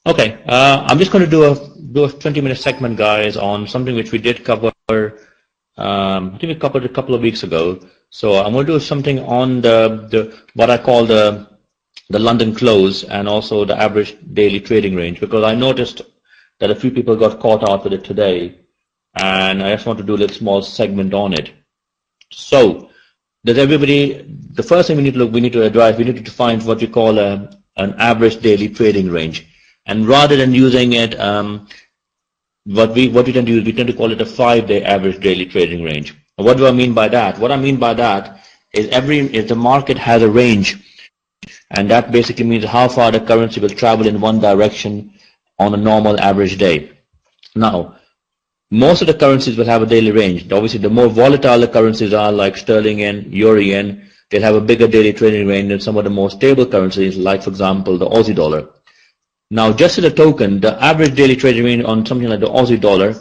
Okay, I'm just going to do a 20-minute segment, guys, on something which we did cover. I think we covered a couple of weeks ago. So I'm going to do something on the what I call the London close and also the average daily trading range, because I noticed that a few people got caught out with it today, and I just want to do a little small segment on it. So does everybody? The first thing we need to address, we need to define what we call an average daily trading range. And rather than using it, what we tend to use, we tend to call it a 5-day average daily trading range. What do I mean by that? What I mean by that is if the market has a range, and that basically means how far the currency will travel in one direction on a normal average day. Now, most of the currencies will have a daily range. Obviously, the more volatile the currencies are, like sterling yen, euro yen, they'll have a bigger daily trading range than some of the more stable currencies, like, for example, the Aussie dollar. Now, just as a token, the average daily trading range on something like the Aussie dollar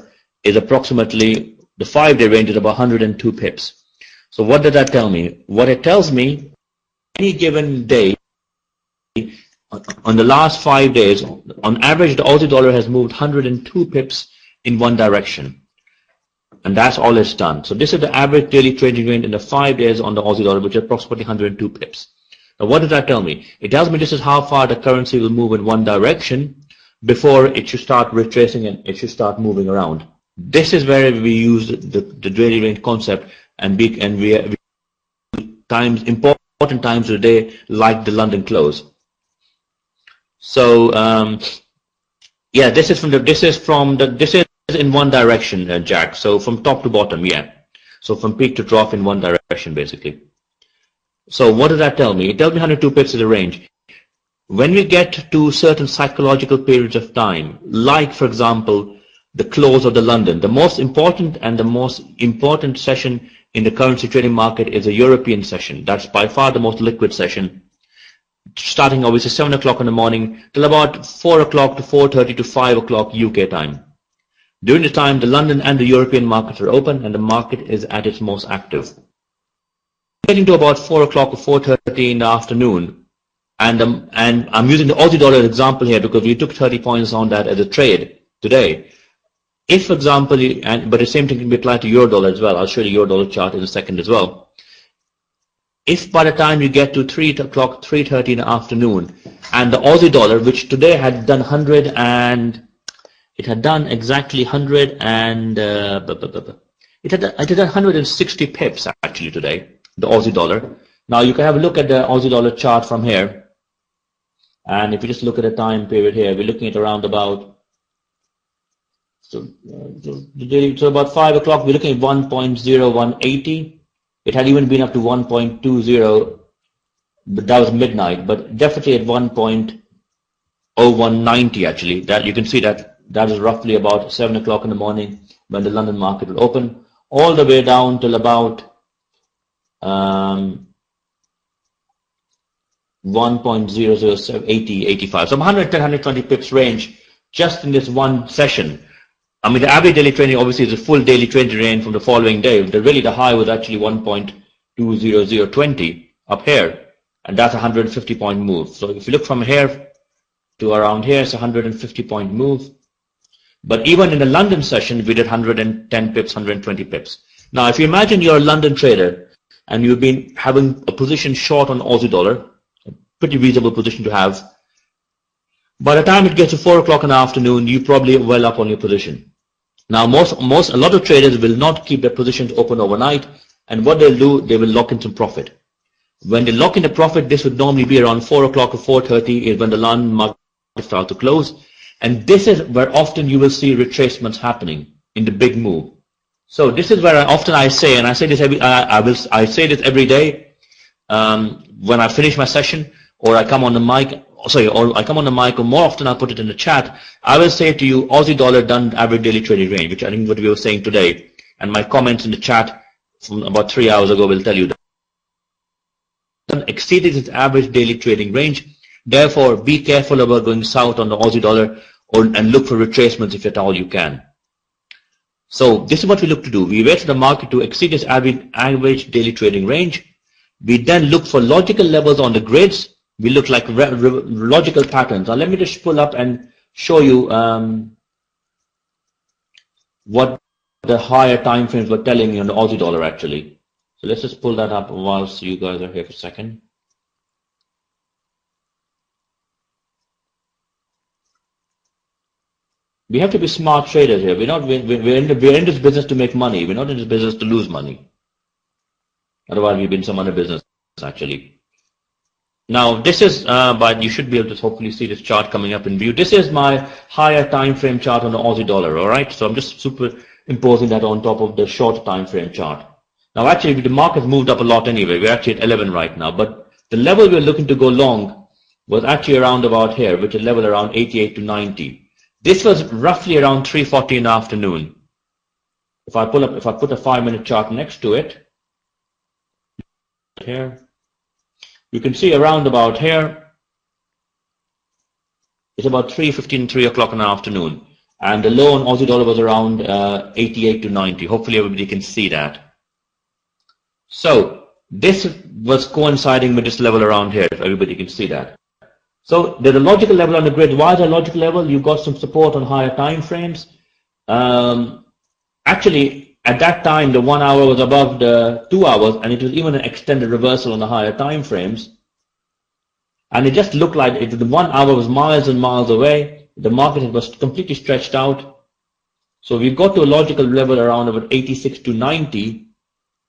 is approximately, the 5-day range is about 102 pips. So what does that tell me? What it tells me, any given day, on the last 5 days, on average, the Aussie dollar has moved 102 pips in one direction. And that's all it's done. So this is the average daily trading range in the 5 days on the Aussie dollar, which is approximately 102 pips. Now, what does that tell me? It tells me this is how far the currency will move in one direction before it should start retracing and it should start moving around. This is where we use the daily range concept, and we times important times of the day, like the London close. So yeah, this is in one direction, Jack. So from top to bottom, yeah. So from peak to trough in one direction, basically. So what does that tell me? It tells me 102 pips is a range. When we get to certain psychological periods of time, like, for example, the close of the London, the most important session in the currency trading market is a European session. That's by far the most liquid session, starting obviously 7 o'clock in the morning till about 4 o'clock to 4:30 to 5 o'clock UK time. During the time, the London and the European markets are open and the market is at its most active. Getting to about 4 o'clock or 4:30 in the afternoon, and I'm using the Aussie dollar example here because we took 30 points on that as a trade today. If, for example, but the same thing can be applied to euro dollar as well. I'll show you the euro dollar chart in a second as well. If by the time you get to 3 o'clock, 3:30 in the afternoon, and the Aussie dollar, which today had done 100 and it had done exactly 100 and it had done 160 pips actually today, the Aussie dollar. Now you can have a look at the Aussie dollar chart from here, and if you just look at the time period here, we're looking at around about so about 5 o'clock. We're looking at 1.0180. It had even been up to 1.20, but that was midnight. But definitely at 1.0190 actually. That you can see that is roughly about 7 o'clock in the morning when the London market will open, all the way down till about 1.0078085. So 110, 120 pips range just in this one session. I mean, the average daily trading obviously is a full daily trading range from the following day. The high was actually 1.20020 up here, and that's a 150 point move. So if you look from here to around here, it's a 150 point move. But even in the London session, we did 110 pips, 120 pips. Now, if you imagine you're a London trader and you've been having a position short on Aussie dollar, a pretty reasonable position to have, by the time it gets to 4 o'clock in the afternoon, you probably are well up on your position. Now, a lot of traders will not keep their positions open overnight, and what they'll do, they will lock in some profit. When they lock in the profit, this would normally be around 4 o'clock or 4:30 is when the London market starts to close, and this is where often you will see retracements happening in the big move. So this is where I say, and I say this I say this every day when I finish my session, or I come on the mic. Or I come on the mic, or more often I'll put it in the chat. I will say to you, Aussie dollar done average daily trading range, which I think what we were saying today. And my comments in the chat from about 3 hours ago will tell you that exceeded its average daily trading range. Therefore, be careful about going south on the Aussie dollar and look for retracements if at all you can. So this is what we look to do. We wait for the market to exceed its average daily trading range. We then look for logical levels on the grids. We look like logical patterns. Now let me just pull up and show you what the higher time frames were telling me on the Aussie dollar actually. So let's just pull that up whilst you guys are here for a second. We have to be smart traders here. We're in this business to make money. We're not in this business to lose money. Otherwise, we've been some other business actually. Now, this is, but you should be able to hopefully see this chart coming up in view. This is my higher time frame chart on the Aussie dollar, all right? So I'm just superimposing that on top of the short time frame chart. Now, actually, the market has moved up a lot anyway. We're actually at 11 right now, but the level we're looking to go long was actually around about here, which is level around 88 to 90. This was roughly around 3:40 in the afternoon. If I put a 5-minute chart next to it, here, you can see around about here, it's about 3:15, 3 o'clock in the afternoon. And the low on Aussie dollar was around 88 to 90. Hopefully everybody can see that. So this was coinciding with this level around here, if everybody can see that. So there's a logical level on the grid. Why is there a logical level? You've got some support on higher time frames. Actually, at that time, the 1 hour was above the 2 hours, and it was even an extended reversal on the higher time frames. And it just looked like the 1 hour was miles and miles away. The market was completely stretched out. So we got to a logical level around about 86 to 90,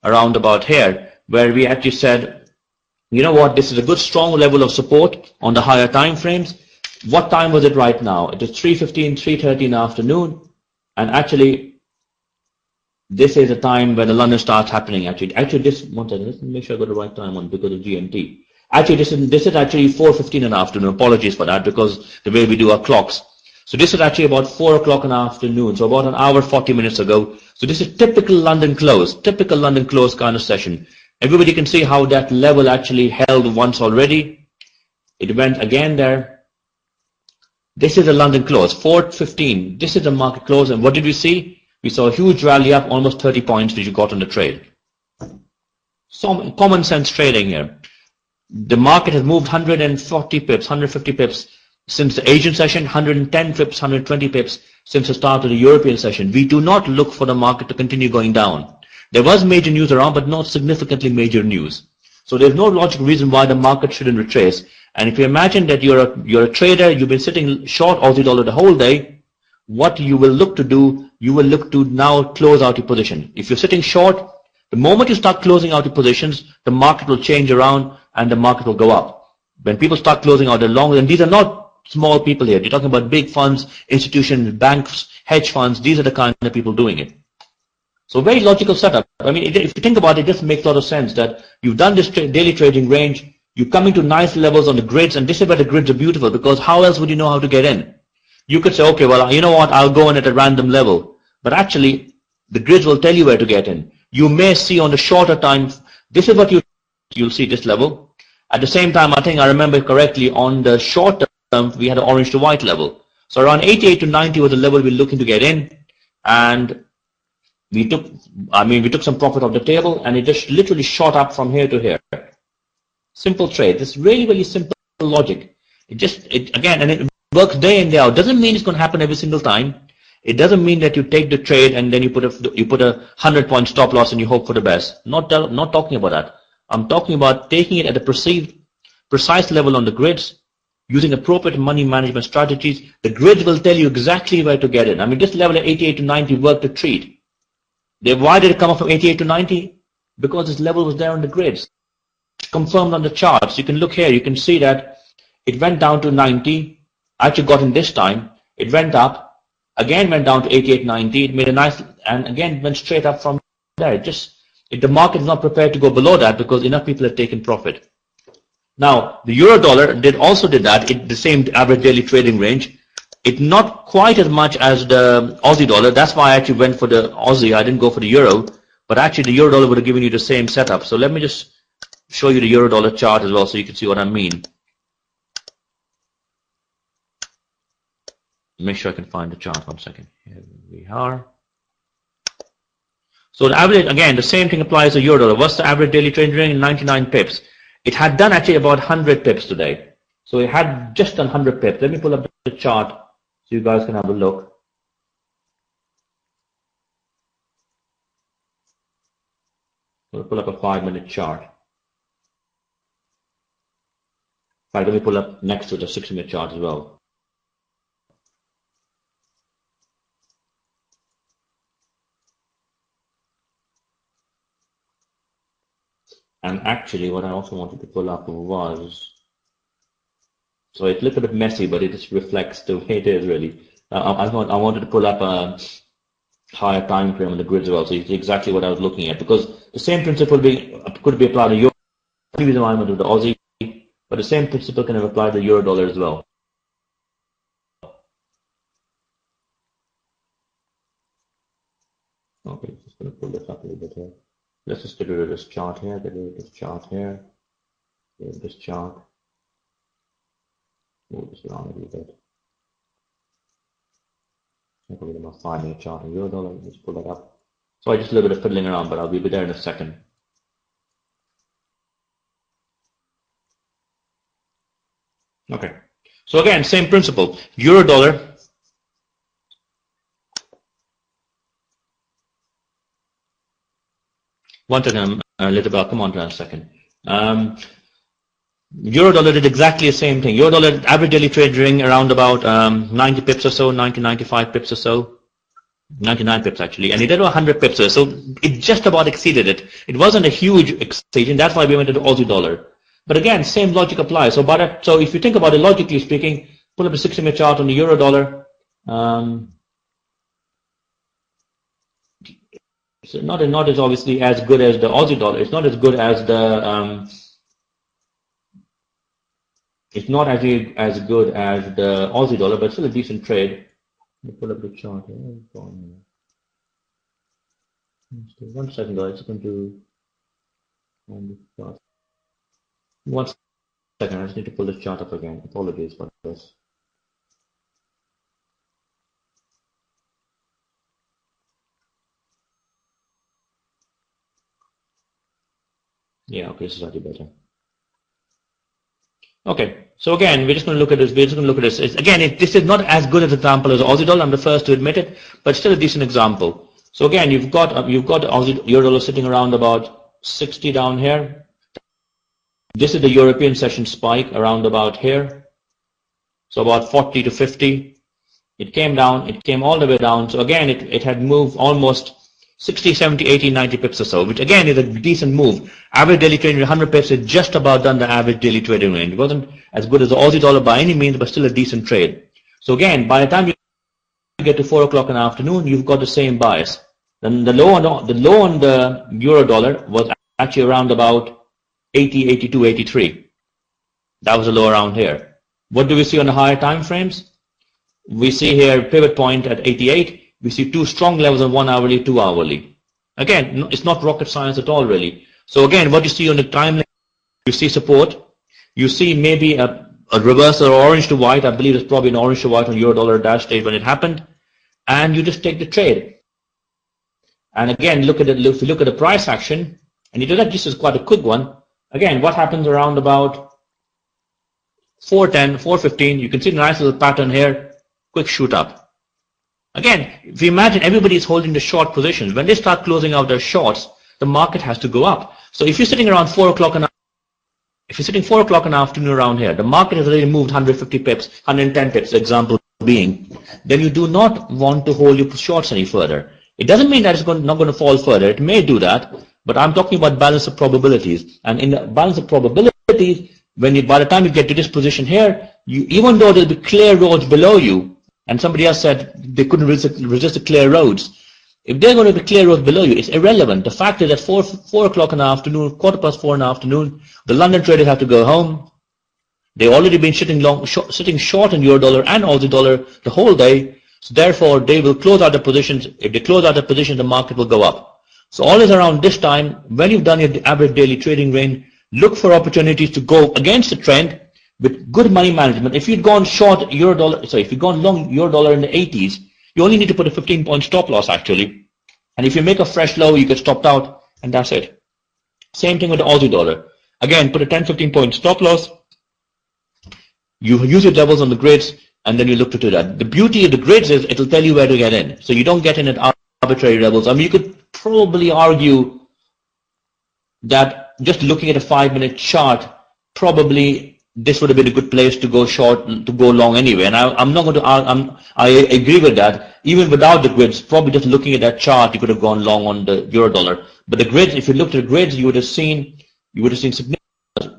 around about here, where we actually said, you know what, this is a good strong level of support on the higher time frames. What time was it right now? It is 3:15, 3:30 in the afternoon. And actually, this is a time when the London starts happening. Actually, this one second, let's make sure I got the right time on because of GMT. Actually, this is actually 4:15 in the afternoon. Apologies for that because the way we do our clocks. So this is actually about 4 o'clock in the afternoon. So about an hour, 40 minutes ago. So this is typical London close kind of session. Everybody can see how that level actually held once already. It went again there. This is a London close, 4:15. This is the market close. And what did we see? We saw a huge rally up, almost 30 points which you got on the trade. Some common sense trading here. The market has moved 140 pips, 150 pips since the Asian session, 110 pips, 120 pips since the start of the European session. We do not look for the market to continue going down. There was major news around, but not significantly major news. So there's no logical reason why the market shouldn't retrace. And if you imagine that you're a trader, you've been sitting short Aussie dollar the whole day, what you will look to do, you will look to now close out your position. If you're sitting short, the moment you start closing out your positions, the market will change around and the market will go up. When people start closing out their long, and these are not small people here. You're talking about big funds, institutions, banks, hedge funds. These are the kind of people doing it. So very logical setup. I mean, if you think about it, it just makes a lot of sense that you've done this daily trading range, you're coming to nice levels on the grids, and this is where the grids are beautiful, because how else would you know how to get in? You could say, okay, well, you know what, I'll go in at a random level. But actually, the grids will tell you where to get in. You may see on the shorter time, this is what you'll see, this level. At the same time, I think I remember correctly, on the short term, we had an orange to white level. So around 88 to 90 was the level we're looking to get in. And we took some profit off the table, and it just literally shot up from here to here. Simple trade. This is really, really simple logic. Again, and it works day in, day out. Doesn't mean it's going to happen every single time. It doesn't mean that you take the trade and then you put a 100-point stop loss and you hope for the best. Not talking about that. I'm talking about taking it at a precise level on the grids, using appropriate money management strategies. The grids will tell you exactly where to get in. I mean, this level at 88 to 90 worked a treat. Why did it come up from 88 to 90? Because this level was there on the grids. It's confirmed on the charts. You can look here. You can see that it went down to 90. I actually got in this time. It went up. Again went down to 88, 90. It made a nice, and again went straight up from there. The market is not prepared to go below that because enough people have taken profit. Now, the euro dollar also did that. The same average daily trading range. It's not quite as much as the Aussie dollar. That's why I actually went for the Aussie. I didn't go for the euro. But actually, the euro dollar would have given you the same setup. So let me just show you the euro dollar chart as well so you can see what I mean. Make sure I can find the chart. 1 second. Here we are. So the average, again, the same thing applies to euro dollar. What's the average daily trading range? 99 pips. It had done actually about 100 pips today. So it had just done 100 pips. Let me pull up the chart so you guys can have a look. We'll pull up a 5-minute chart. Right, let me pull up next to the 6-minute chart as well. And actually, what I also wanted to pull up was, so it looked a bit messy, but it just reflects the way it is really. I wanted to pull up a higher time frame on the grid as well, so you see exactly what I was looking at, because the same principle could be applied to euro. The reason why I went to the Aussie, but the same principle can have applied to the euro dollar as well. Okay, just going to pull this up a little bit here. Let's just get rid of this chart here, get rid of this chart here, get rid of this chart. Move this around a little bit. Get rid of my 5-minute chart in euro dollar. Let's pull that up. So I just a little bit of fiddling around, but I'll be there in a second. Okay. So again, same principle. Euro dollar. One second, Littlebell, come on for a second. Euro dollar did exactly the same thing. Euro dollar average daily trade ring around about 90 pips or so, 90, 95 pips or so. 99 pips actually, and it did 100 pips or so. It just about exceeded it. It wasn't a huge exceeding. That's why we went to the Aussie dollar. But again, same logic applies. So if you think about it logically speaking, pull up a 60-minute chart on the euro dollar. So not as obviously as good as the Aussie dollar. It's not as good as the. It's not as good as the Aussie dollar, but still a decent trade. Let me pull up the chart here. 1 second, guys. I'm going to. One second, I just need to pull this chart up again. Apologies for this. Yeah, okay, this is already better. Okay, so again, we're just going to look at this. This is not as good an example as the Aussie dollar. I'm the first to admit it, but still a decent example. So again, you've got Aussie euro dollar sitting around about 60 down here. This is the European session spike around about here. So about 40 to 50. It came down. It came all the way down. So again, it had moved almost 60, 70, 80, 90 pips or so, which again is a decent move. Average daily trading 100 pips is just about done the average daily trading range. It wasn't as good as the Aussie dollar by any means, but still a decent trade. So again, by the time you get to 4 o'clock in the afternoon, you've got the same bias. Then the low on the euro dollar was actually around about 80, 82, 83. That was a low around here. What do we see on the higher time frames? We see here pivot point at 88. We see 2 strong levels on 1 hourly, 2 hourly. Again, it's not rocket science at all, really. So again, what you see on the timeline, you see support. You see maybe a reversal or orange to white. I believe it's probably an orange to white on euro dollar dash date when it happened. And you just take the trade. And again, if you look at the price action, and you do that, this is quite a quick one. Again, what happens around about 410, 415, you can see the nice little pattern here, quick shoot up. Again, if you imagine everybody is holding the short positions, when they start closing out their shorts, the market has to go up. So if you're sitting around 4 o'clock in the afternoon around here, the market has already moved 150 pips, 110 pips, example being, then you do not want to hold your shorts any further. It doesn't mean that it's not going to fall further. It may do that, but I'm talking about balance of probabilities. And in the balance of probabilities, by the time you get to this position here, even though there'll be clear roads below you, and somebody else said they couldn't resist the clear roads. If they're going to be clear roads below you, it's irrelevant. The fact is that 4 o'clock in the afternoon, 4:15 in the afternoon, the London traders have to go home. They've already been sitting short in euro dollar and Aussie dollar the whole day. So therefore, they will close out the positions. If they close out the positions, the market will go up. So always around this time, when you've done your average daily trading range, look for opportunities to go against the trend with good money management. If you'd gone short euro dollar, if you'd gone long euro dollar in the 80s, you only need to put a 15-point stop loss actually. And if you make a fresh low, you get stopped out, and that's it. Same thing with the Aussie dollar. Again, put a 10-15 point stop loss. You use your levels on the grids. and then you look to do that. The beauty of the grids is it'll tell you where to get in. So you don't get in at arbitrary levels. I mean, you could probably argue that just looking at a 5-minute chart, probably this would have been a good place to go short, to go long anyway. And I'm not going to, I agree with that. Even without the grids, probably just looking at that chart, you could have gone long on the euro dollar. But the grids, if you looked at the grids, you would have seen significant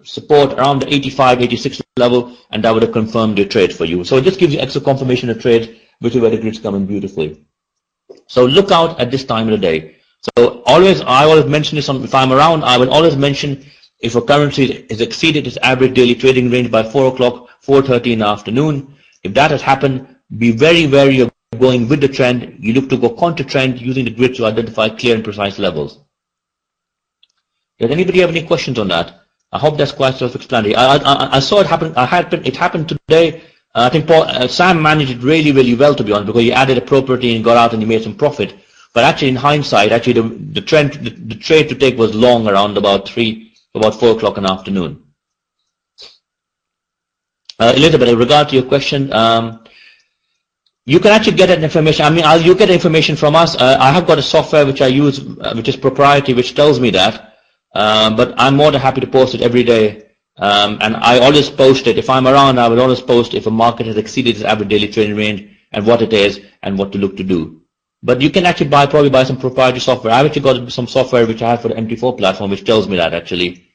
support around the 85, 86 level, and that would have confirmed your trade for you. So it just gives you extra confirmation of trade, which is where the grids come in beautifully. So look out at this time of the day. So I always mention this if I'm around, I will always mention if a currency has exceeded its average daily trading range by 4 o'clock, 4:30 in the afternoon. If that has happened, be very wary of going with the trend. You look to go counter trend using the grid to identify clear and precise levels. Does anybody have any questions on that? I hope that's quite self-explanatory. I saw it happen. It happened today. I think Sam managed it really, really well, to be honest, because he added appropriately and got out and he made some profit. But actually, in hindsight, actually the trade to take was long, around about 4 o'clock in the afternoon. Elizabeth, in regard to your question, you can actually get that information. I mean, you get information from us. I have got a software which I use, which is proprietary, which tells me that. But I'm more than happy to post it every day. And I always post it. If I'm around, I will always post if a market has exceeded its average daily trading range and what it is and what to look to do. But you can actually probably buy some proprietary software. I've actually got some software which I have for the MT4 platform, which tells me that actually.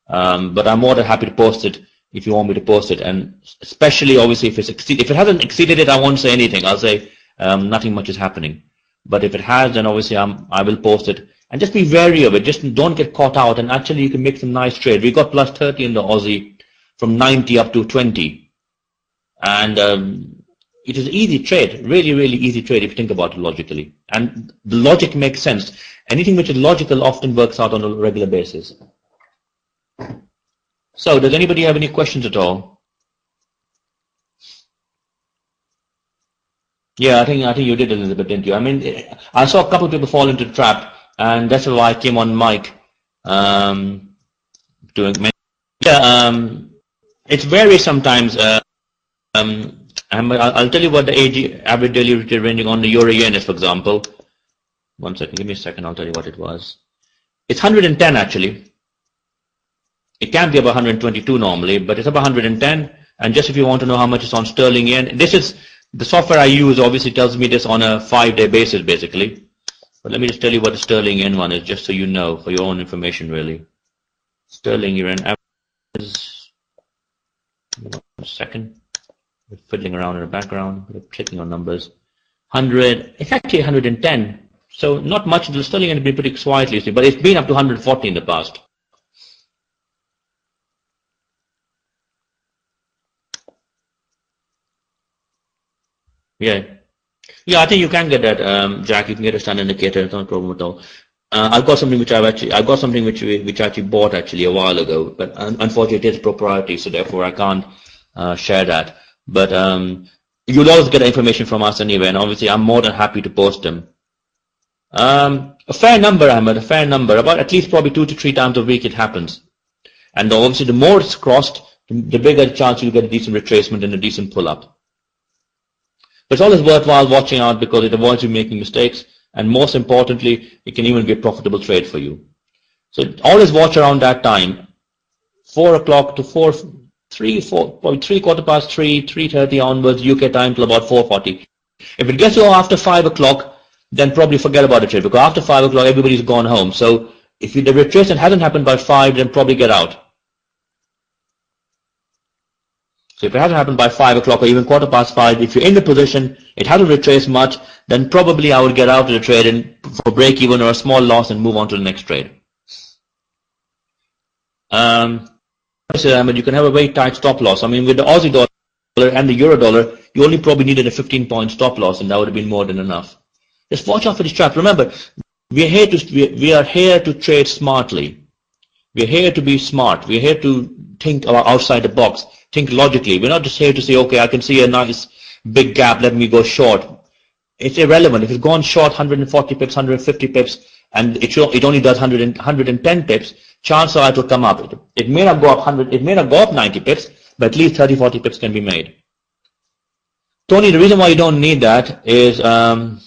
But I'm more than happy to post it if you want me to post it. And especially, obviously, if it hasn't exceeded it, I won't say anything. I'll say nothing much is happening. But if it has, then obviously I will post it. And just be wary of it. Just don't get caught out. And actually, you can make some nice trade. We got plus 30 in the Aussie from 90 up to 20. And it is an easy trade. Really, really easy trade if you think about it logically. And the logic makes sense. Anything which is logical often works out on a regular basis. So, does anybody have any questions at all? Yeah, I think you did, Elizabeth, didn't you? I mean, I saw a couple of people fall into the trap. And that's why I came on mic doing. It varies sometimes. I'll tell you what the average daily retail ranging on the euro yen is, for example. 1 second, give me a second. I'll tell you what it was. It's 110 actually. It can be about 122 normally, but it's about 110. And just if you want to know how much it's on sterling yen, this is the software I use. Obviously, tells me this on a 5-day basis, basically. But let me just tell you what the sterling yen one is, just so you know, for your own information, really. Sterling yen average is, 1 second, we're fiddling around in the background, we're clicking on numbers. 100, it's actually 110, so not much. The sterling yen has been pretty quietly, but it's been up to 140 in the past. Yeah, I think you can get that, Jack. You can get a standard indicator. It's not a problem at all. I've got something which which I actually bought actually a while ago, but unfortunately it's proprietary, so therefore I can't share that. But you'll always get information from us anyway, and obviously I'm more than happy to post them. A fair number, Ahmed, a fair number. About at least probably 2 to 3 times a week it happens. And obviously the more it's crossed, the bigger the chance you'll get a decent retracement and a decent pull-up. But it's always worthwhile watching out because it avoids you making mistakes, and most importantly, it can even be a profitable trade for you. So always watch around that time, 4 o'clock to 4, probably 3:15, 3:30 onwards UK time till about 4:40. If it gets you after 5 o'clock, then probably forget about the trade because after 5 o'clock everybody's gone home. So if the retracement hasn't happened by 5, then probably get out. So if it hasn't happened by 5 o'clock or even 5:15, if you're in the position, it hasn't retraced much, then probably I would get out of the trade and for break even or a small loss and move on to the next trade. You can have a very tight stop loss. I mean, with the Aussie dollar and the euro dollar, you only probably needed a 15-point stop loss, and that would have been more than enough. Just watch out for this trap. Remember, we are here to trade smartly. We are here to be smart. We are here to think outside the box. Think logically. We're not just here to say, okay, I can see a nice big gap, let me go short. It's irrelevant. If it's gone short 140 pips, 150 pips, and it only does 110 pips, chances are it will come up. It may not go up 90 pips, but at least 30, 40 pips can be made. Tony, the reason why you don't need that is the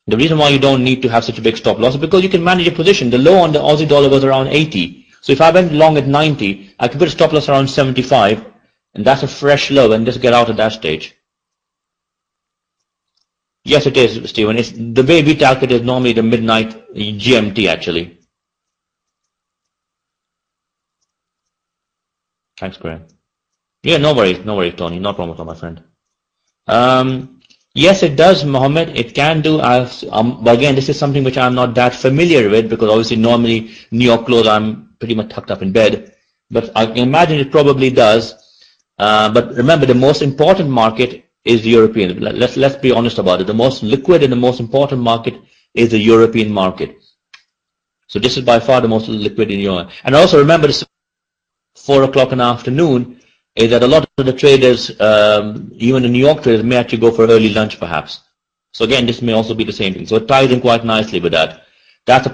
reason why you don't need to have such a big stop loss is because you can manage your position. The low on the Aussie dollar was around 80. So if I went long at 90, I could put a stop loss around 75, and that's a fresh low, and just get out at that stage. Yes, it is, Stephen. It's the way we calculate is normally the midnight GMT, actually. Thanks, Graham. Yeah, no worries, Tony. No problem at all, my friend. Yes, it does, Mohammed. It can do. But again, this is something which I'm not that familiar with because obviously normally New York close, I'm pretty much tucked up in bed. But I can imagine it probably does. But remember, the most important market is the European. Let's be honest about it. The most liquid and the most important market is the European market. So this is by far the most liquid in Europe. And also remember, this 4 o'clock in the afternoon is that a lot of the traders, even the New York traders, may actually go for early lunch perhaps. So again, this may also be the same thing. So it ties in quite nicely with that. That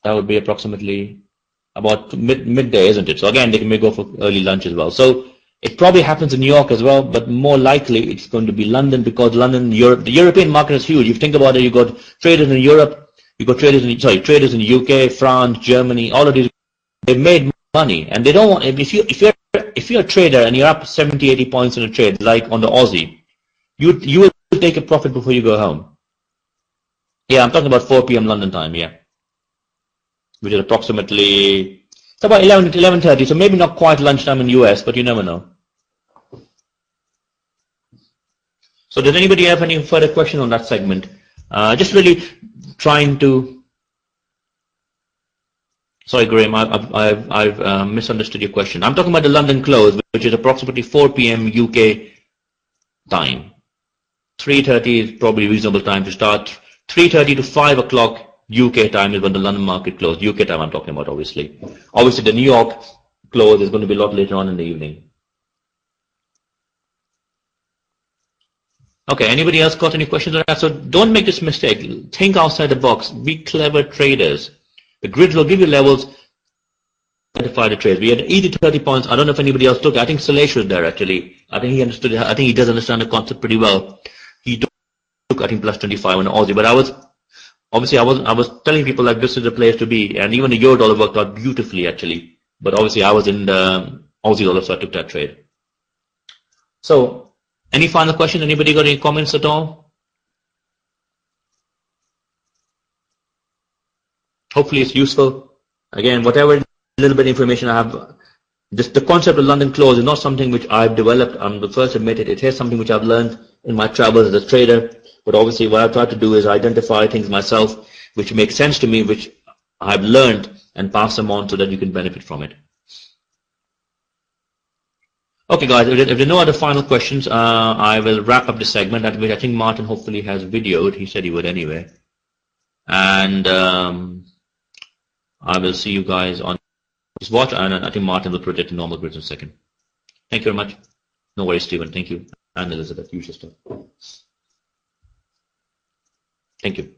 would be approximately about midday, isn't it? So again, they may go for early lunch as well. So it probably happens in New York as well, but more likely it's going to be London because London, Europe, the European market is huge. If you think about it, you've got traders in Europe, you've got traders in UK, France, Germany, all of these. They've made money, and they don't want. If you're a trader and you're up 70, 80 points in a trade, like on the Aussie, you will take a profit before you go home. Yeah, I'm talking about 4 p.m. London time. Yeah, which is approximately it's about 11 to 11:30. So maybe not quite lunchtime in US, but you never know. So does anybody have any further question on that segment? Just really trying to. Sorry, Graham, I've misunderstood your question. I'm talking about the London close, which is approximately 4 p.m. UK time. 3:30 is probably reasonable time to start. 3:30 to 5 o'clock UK time is when the London market closed. UK time I'm talking about, obviously. Obviously, the New York close is going to be a lot later on in the evening. Okay, anybody else got any questions on that? So don't make this mistake. Think outside the box. Be clever traders. The grids will give you levels, identify the trades. We had easy 30 points. I don't know if anybody else took it. I think Salesh was there actually. I think he understood it. I think he does understand the concept pretty well. He took I think plus 25 on Aussie, but I was telling people like this is the place to be, and even the euro dollar worked out beautifully actually. But obviously I was in the Aussie dollar, so I took that trade. So any final question? Anybody got any comments at all? Hopefully it's useful. Again, whatever little bit of information I have, just the concept of London close is not something which I've developed. I'm the first to admit it. It is something which I've learned in my travels as a trader. But obviously what I've tried to do is identify things myself which make sense to me, which I've learned, and pass them on so that you can benefit from it. Okay, guys, if there are no other final questions, I will wrap up this segment, which I think Martin hopefully has videoed. He said he would anyway. And I will see you guys on this watch, and I think Martin will protect the normal grids in a second. Thank you very much. No worries, Stephen. Thank you. And Elizabeth, usual stuff. Thank you.